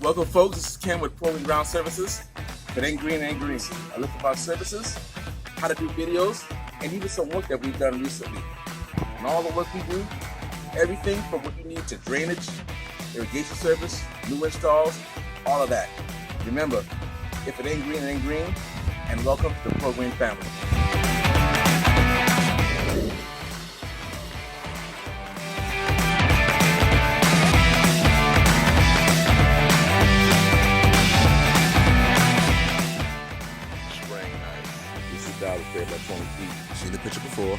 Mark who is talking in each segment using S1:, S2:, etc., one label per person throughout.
S1: Welcome, folks. This is Ken with Pro Ground Services. If it ain't green, it ain't green. I look about services, how to do videos, and even some work that we've done recently. And all the work we do, everything from what you need to drainage, irrigation service, new installs, all of that. Remember, if it ain't green, it ain't green. And welcome to the Pro Green family. About 20 feet. Seen the picture before.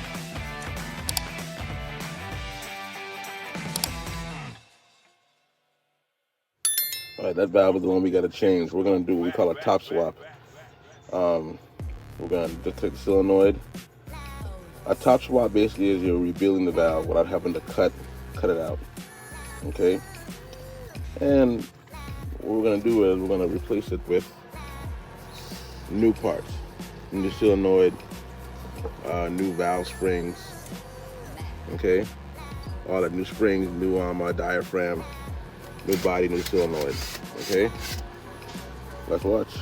S1: All right, that valve is the one we got to change. We're going to do what we call a top swap. We're going to take the solenoid. A top swap basically is you're rebuilding the valve without having to cut it out. Okay? And what we're going to do is we're going to replace it with new parts. New solenoid, new valve springs, okay? All that, new springs, new diaphragm, new body, new solenoid, okay? Let's watch.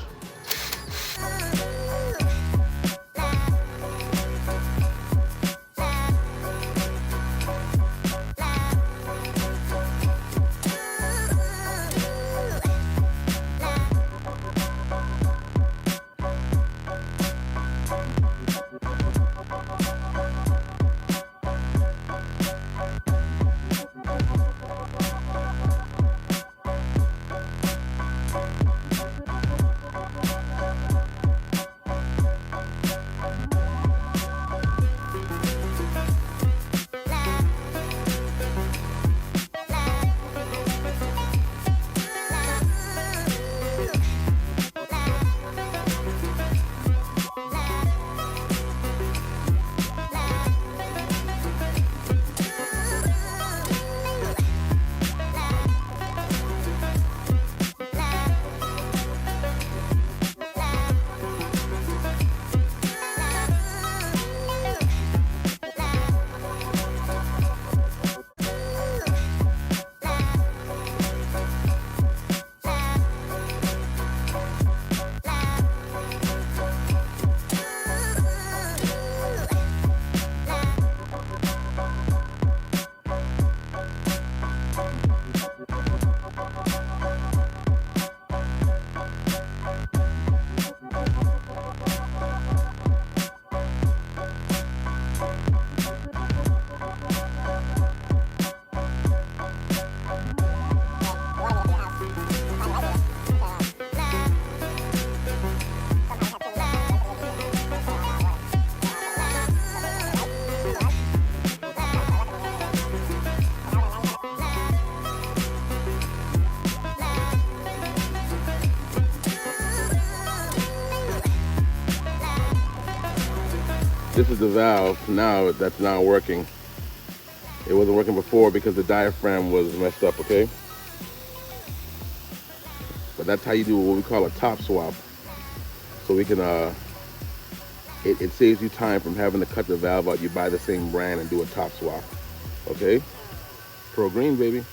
S1: This is the valve now that's not working. It wasn't working before because the diaphragm was messed up, okay? But that's how you do what we call a top swap. So we can, it saves you time from having to cut the valve out. You buy the same brand and do a top swap, okay? Pro Green, baby.